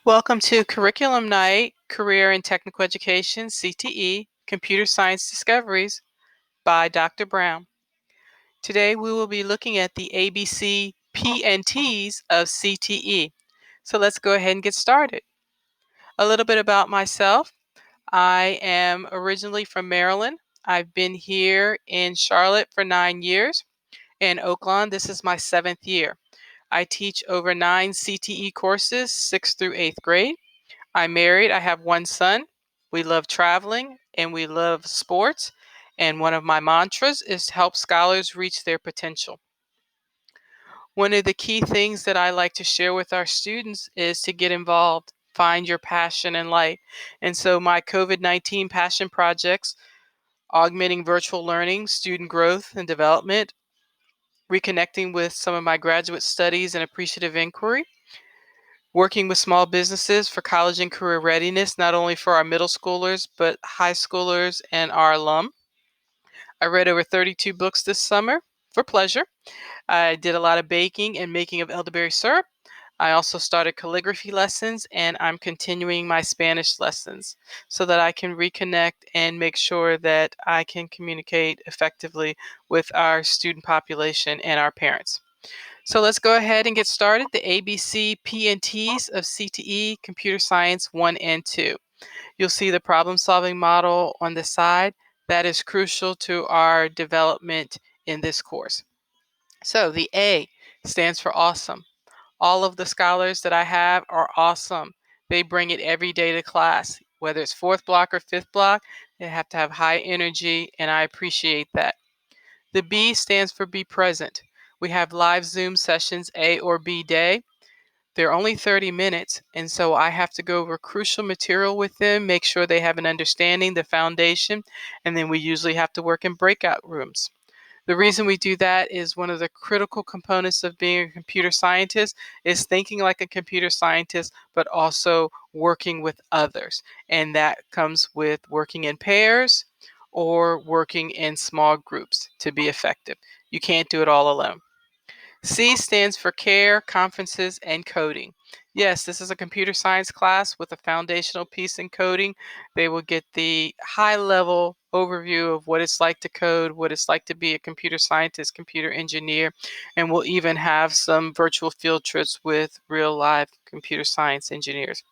Welcome to Curriculum Night, Career and Technical Education, CTE, Computer Science Discoveries by Dr. Brown. Today we will be looking at the ABC P&Ts of CTE. So let's go ahead and get started. A little bit about myself. I am originally from Maryland. I've been here in Charlotte for 9 years. In Oakland, this is my 7th year. I teach over 9 CTE courses, 6th through 8th grade. I'm married. I have one son. We love traveling and we love sports. And one of my mantras is to help scholars reach their potential. One of the key things that I like to share with our students is to get involved, find your passion in life. And so my COVID-19 passion projects, augmenting virtual learning, student growth and development, reconnecting with some of my graduate studies and appreciative inquiry, working with small businesses for college and career readiness, not only for our middle schoolers, but high schoolers and our alum. I read over 32 books this summer for pleasure. I did a lot of baking and making of elderberry syrup. I also started calligraphy lessons and I'm continuing my Spanish lessons so that I can reconnect and make sure that I can communicate effectively with our student population and our parents. So let's go ahead and get started. The ABC P&Ts of CTE, Computer Science 1 and 2. You'll see the problem-solving model on the side. That is crucial to our development in this course. So the A stands for awesome. All of the scholars that I have are awesome. They bring it every day to class. Whether it's 4th block or 5th block, they have to have high energy, and I appreciate that. The B stands for be present. We have live Zoom sessions A or B day. They're only 30 minutes, and so I have to go over crucial material with them, make sure they have an understanding, the foundation, and then we usually have to work in breakout rooms. The reason we do that is one of the critical components of being a computer scientist is thinking like a computer scientist, but also working with others. And that comes with working in pairs or working in small groups to be effective. You can't do it all alone. C stands for Care, Conferences, and Coding. Yes, this is a computer science class with a foundational piece in coding. They will get the high-level overview of what it's like to code, what it's like to be a computer scientist, computer engineer, and we'll even have some virtual field trips with real live computer science engineers.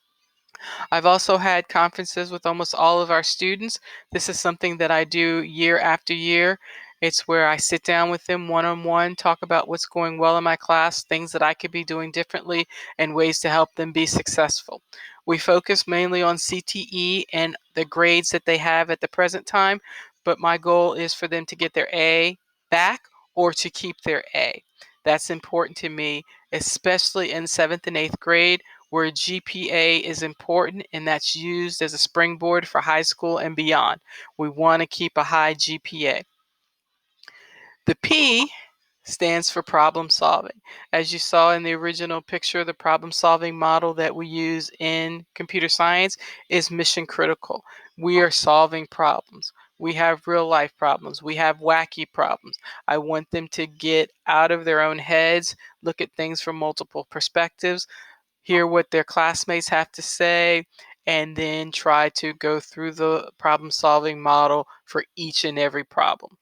I've also had conferences with almost all of our students. This is something that I do year after year. It's where I sit down with them one-on-one, talk about what's going well in my class, things that I could be doing differently, and ways to help them be successful. We focus mainly on CTE and the grades that they have at the present time, but my goal is for them to get their A back or to keep their A. That's important to me, especially in 7th and 8th grade, where GPA is important and that's used as a springboard for high school and beyond. We want to keep a high GPA. The P stands for problem solving. As you saw in the original picture, the problem solving model that we use in computer science is mission critical. We are solving problems. We have real life problems. We have wacky problems. I want them to get out of their own heads, look at things from multiple perspectives, hear what their classmates have to say, and then try to go through the problem solving model for each and every problem.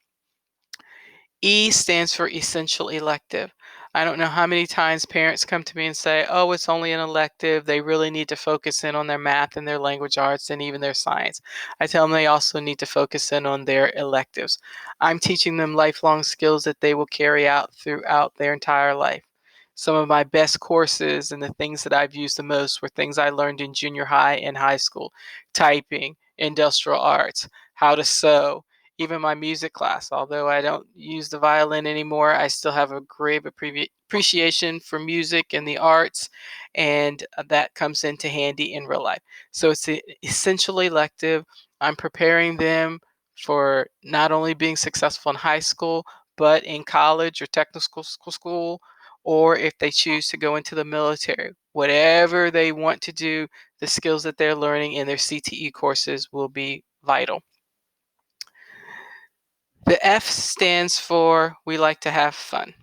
E stands for essential elective. I don't know how many times parents come to me and say, oh, it's only an elective. They really need to focus in on their math and their language arts and even their science. I tell them they also need to focus in on their electives. I'm teaching them lifelong skills that they will carry out throughout their entire life. Some of my best courses and the things that I've used the most were things I learned in junior high and high school: typing, industrial arts, how to sew, even my music class. Although I don't use the violin anymore, I still have a great appreciation for music and the arts, and that comes into handy in real life. So it's an essential elective. I'm preparing them for not only being successful in high school, but in college or technical school, or if they choose to go into the military. Whatever they want to do, the skills that they're learning in their CTE courses will be vital. The F stands for we like to have fun.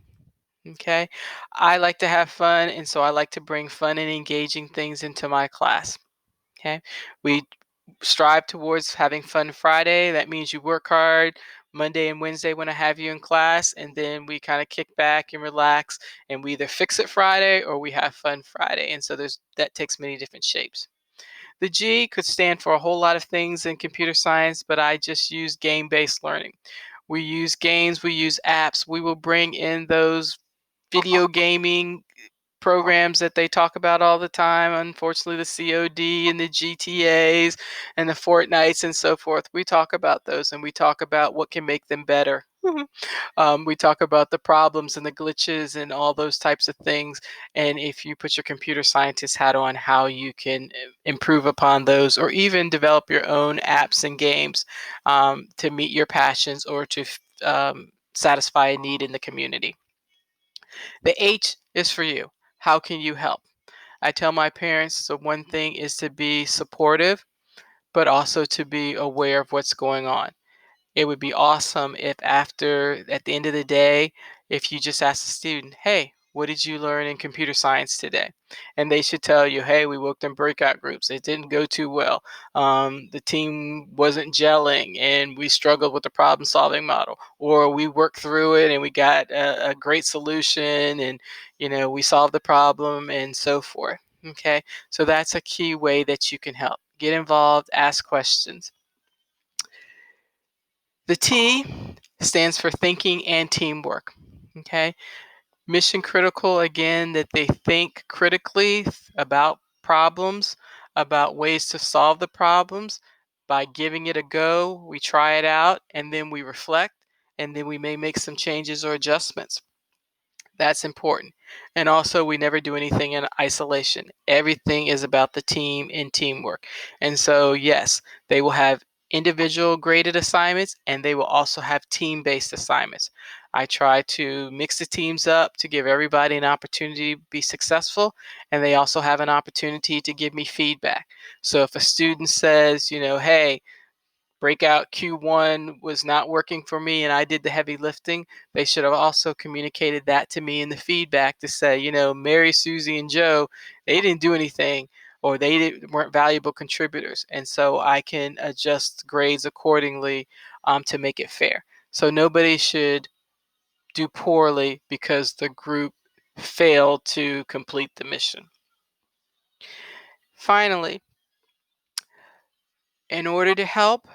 Okay. I like to have fun, and so I like to bring fun and engaging things into my class. Okay. We strive towards having fun Friday. That means you work hard Monday and Wednesday when I have you in class, and then we kind of kick back and relax, and we either fix it Friday or we have fun Friday. And so that takes many different shapes. The G could stand for a whole lot of things in computer science, but I just use game-based learning. We use games, we use apps. We will bring in those video gaming programs that they talk about all the time. Unfortunately, the COD and the GTAs and the Fortnites and so forth. We talk about those, and we talk about what can make them better. We talk about the problems and the glitches and all those types of things. And if you put your computer scientist hat on, how you can improve upon those, or even develop your own apps and games to meet your passions or to satisfy a need in the community. The H is for you. How can you help? I tell my parents the one thing is to be supportive, but also to be aware of what's going on. It would be awesome if at the end of the day, if you just ask the student, hey, what did you learn in computer science today? And they should tell you, hey, we worked in breakout groups. It didn't go too well. The team wasn't gelling and we struggled with the problem solving model. Or we worked through it and we got a great solution and, we solved the problem and so forth. Okay, so that's a key way that you can help. Get involved, ask questions. The T stands for thinking and teamwork. Okay. Mission critical, again, that they think critically about problems, about ways to solve the problems. By giving it a go, we try it out, and then we reflect, and then we may make some changes or adjustments. That's important. And also, we never do anything in isolation. Everything is about the team and teamwork. And so, yes, they will have individual graded assignments and they will also have team based assignments. I try to mix the teams up to give everybody an opportunity to be successful, and they also have an opportunity to give me feedback. So, if a student says, hey, breakout Q1 was not working for me and I did the heavy lifting, they should have also communicated that to me in the feedback to say, Mary, Susie, and Joe, they didn't do anything or weren't valuable contributors. And so I can adjust grades accordingly to make it fair. So nobody should do poorly because the group failed to complete the mission. Finally, in order to help,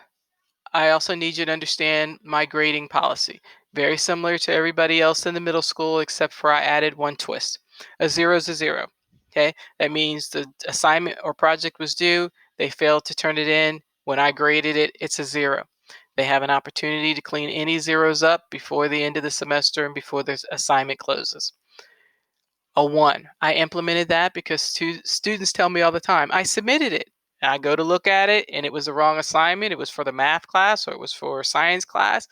I also need you to understand my grading policy. Very similar to everybody else in the middle school, except for I added one twist. A zero is a zero. Okay, that means the assignment or project was due, they failed to turn it in. When I graded it, it's a zero. They have an opportunity to clean any zeros up before the end of the semester and before the assignment closes. A one. I implemented that because students tell me all the time, I submitted it. And I go to look at it and it was the wrong assignment. It was for the math class or it was for science class.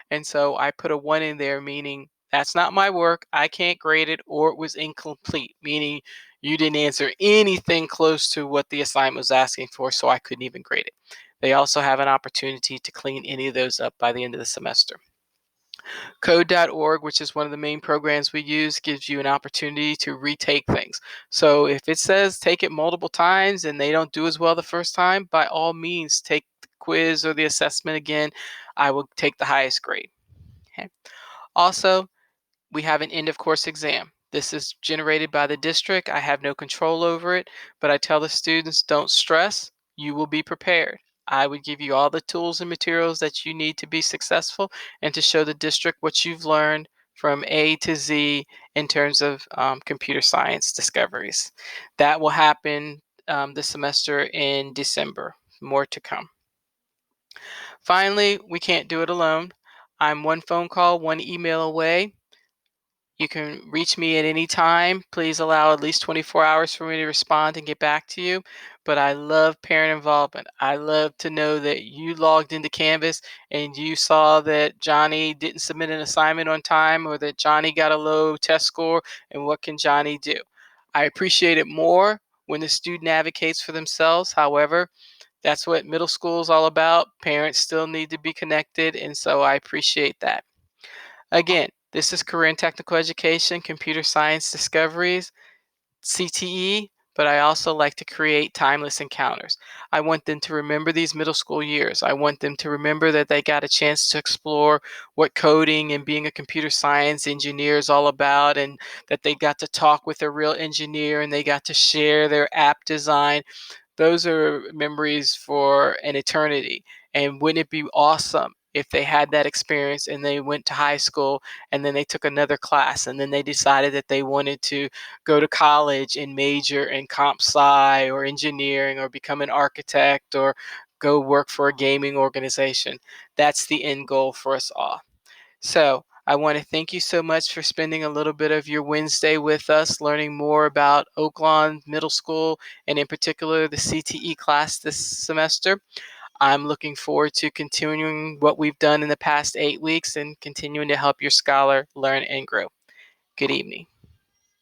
And so I put a one in there, meaning that's not my work. I can't grade it, or it was incomplete, meaning you didn't answer anything close to what the assignment was asking for, so I couldn't even grade it. They also have an opportunity to clean any of those up by the end of the semester. Code.org, which is one of the main programs we use, gives you an opportunity to retake things. So if it says take it multiple times and they don't do as well the first time, by all means, take the quiz or the assessment again. I will take the highest grade. Okay. Also, we have an end of course exam. This is generated by the district. I have no control over it, but I tell the students, don't stress. You will be prepared. I would give you all the tools and materials that you need to be successful and to show the district what you've learned from A to Z in terms of computer science discoveries. That will happen this semester in December. More to come. Finally, we can't do it alone. I'm one phone call, one email away. You can reach me at any time. Please allow at least 24 hours for me to respond and get back to you. But I love parent involvement. I love to know that you logged into Canvas and you saw that Johnny didn't submit an assignment on time or that Johnny got a low test score, and what can Johnny do? I appreciate it more when the student advocates for themselves. However, that's what middle school is all about. Parents still need to be connected, and so I appreciate that. Again, This is Career and Technical Education, Computer Science Discoveries, CTE, but I also like to create timeless encounters. I want them to remember these middle school years. I want them to remember that they got a chance to explore what coding and being a computer science engineer is all about, and that they got to talk with a real engineer and they got to share their app design. Those are memories for an eternity. And wouldn't it be awesome if they had that experience and they went to high school and then they took another class and then they decided that they wanted to go to college and major in comp sci or engineering or become an architect or go work for a gaming organization? That's the end goal for us all. So I want to thank you so much for spending a little bit of your Wednesday with us, learning more about Oaklawn Middle School and in particular the CTE class this semester. I'm looking forward to continuing what we've done in the past 8 weeks and continuing to help your scholar learn and grow. Good evening.